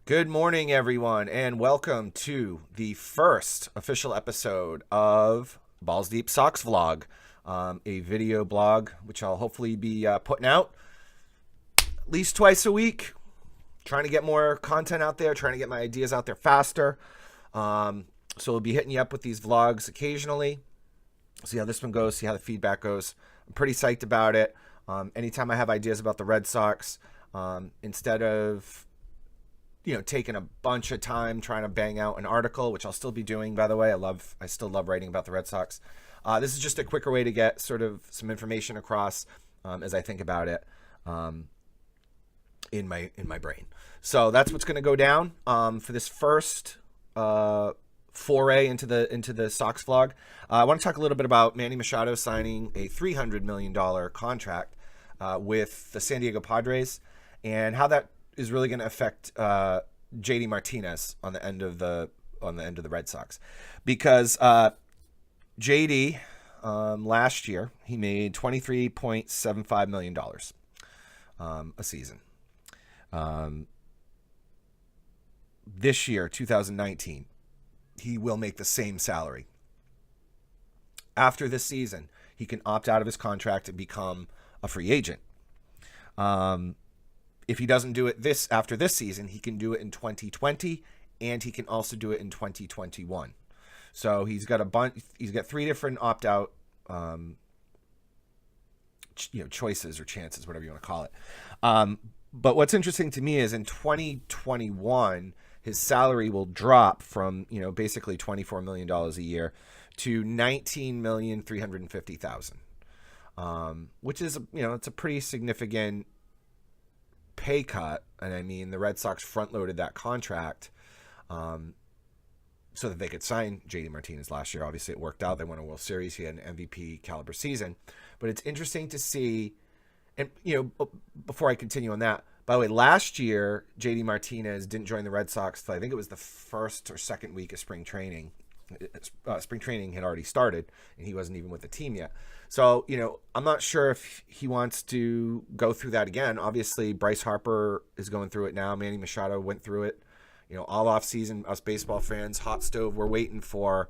Good morning, everyone, and welcome to the first official episode of Balls Deep Sox Vlog, a video blog which I'll hopefully be putting out at least twice a week. Trying to get more content out there, trying to get my ideas out there faster. So we'll be hitting you up with these vlogs occasionally. See how this one goes, see how the feedback goes. I'm pretty psyched about it. Anytime I have ideas about the Red Sox, instead of taking a bunch of time trying to bang out an article, which I'll still be doing, by the way. I still love writing about the Red Sox. This is just a quicker way to get sort of some information across as I think about it in my brain. So that's what's going to go down for this first foray into the Sox vlog. I want to talk a little bit about Manny Machado signing a $300 million contract with the San Diego Padres and how that is really going to affect JD Martinez on the end of the Red Sox, because JD last year he made $23.75 million a season. This year, 2019, he will make the same salary. After this season, he can opt out of his contract and become a free agent. If he doesn't do it after this season, he can do it in 2020, and he can also do it in 2021. So he's got He's got three different opt-out, choices or chances, whatever you want to call it. But what's interesting to me is in 2021, his salary will drop from basically $24 million a year to $19,350,000, which is it's a pretty significant pay cut. And I mean, the Red Sox front loaded that contract so that they could sign JD Martinez last year. Obviously it worked out. They won a World Series. He had an MVP caliber season. But it's interesting to see, and before I continue on that, by the way, last year JD Martinez didn't join the Red Sox till I think it was the first or second week of spring training. Spring training had already started and he wasn't even with the team yet. So, I'm not sure if he wants to go through that again. Obviously, Bryce Harper is going through it now. Manny Machado went through it. All off season, us baseball fans, hot stove, we're waiting for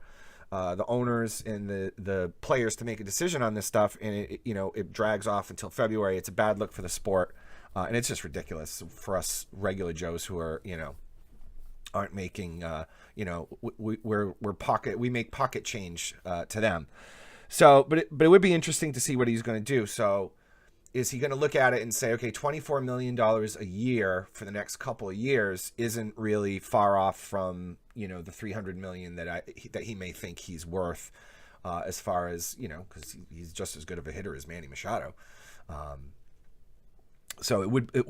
the owners and the players to make a decision on this stuff. And it drags off until February. It's a bad look for the sport. And it's just ridiculous for us regular Joes who are, aren't making, we make pocket change to them. So, but it would be interesting to see what he's going to do. So is he going to look at it and say, okay, $24 million a year for the next couple of years isn't really far off from, the $300 million that he may think he's worth, as far as, because he's just as good of a hitter as Manny Machado. So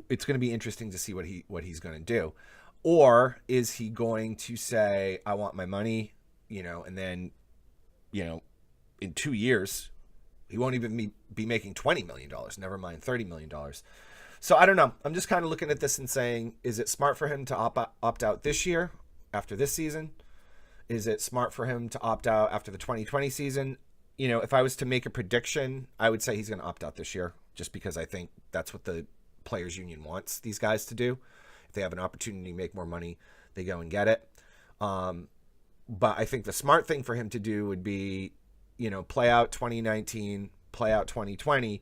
it's going to be interesting to see what he's going to do. Or is he going to say, I want my money, and then, in 2 years, he won't even be making $20 million, never mind $30 million. So I don't know. I'm just kind of looking at this and saying, is it smart for him to opt out this year after this season? Is it smart for him to opt out after the 2020 season? If I was to make a prediction, I would say he's going to opt out this year, just because I think that's what the players union wants these guys to do. If they have an opportunity to make more money, they go and get it. But I think the smart thing for him to do would be, play out 2019, play out 2020.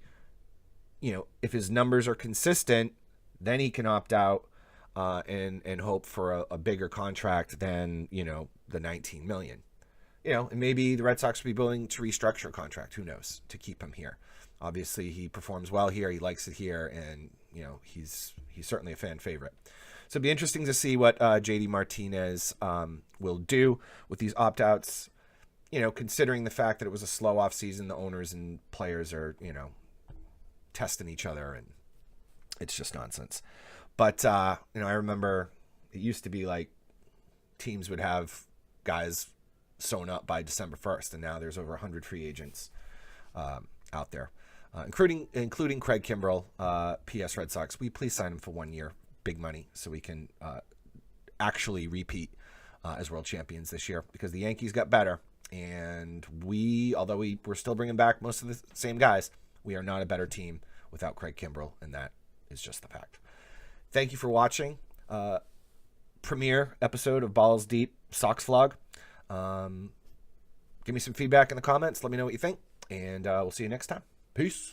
If his numbers are consistent, then he can opt out and hope for a bigger contract than, the $19 million. And maybe the Red Sox will be willing to restructure a contract, who knows, to keep him here. Obviously, he performs well here. He likes it here, and he's certainly a fan favorite. So it'd be interesting to see what JD Martinez will do with these opt-outs. Considering the fact that it was a slow off season, the owners and players are testing each other, and it's just nonsense. But I remember it used to be like teams would have guys sewn up by December 1st, and now there's over 100 free agents out there. Including Craig Kimbrell, PS Red Sox. Will you please sign him for 1 year, big money, so we can actually repeat as world champions this year, because the Yankees got better, and although we're still bringing back most of the same guys, we are not a better team without Craig Kimbrell, and that is just the fact. Thank you for watching. premiere episode of Balls Deep Sox Vlog. Give me some feedback in the comments. Let me know what you think, and we'll see you next time. Peace.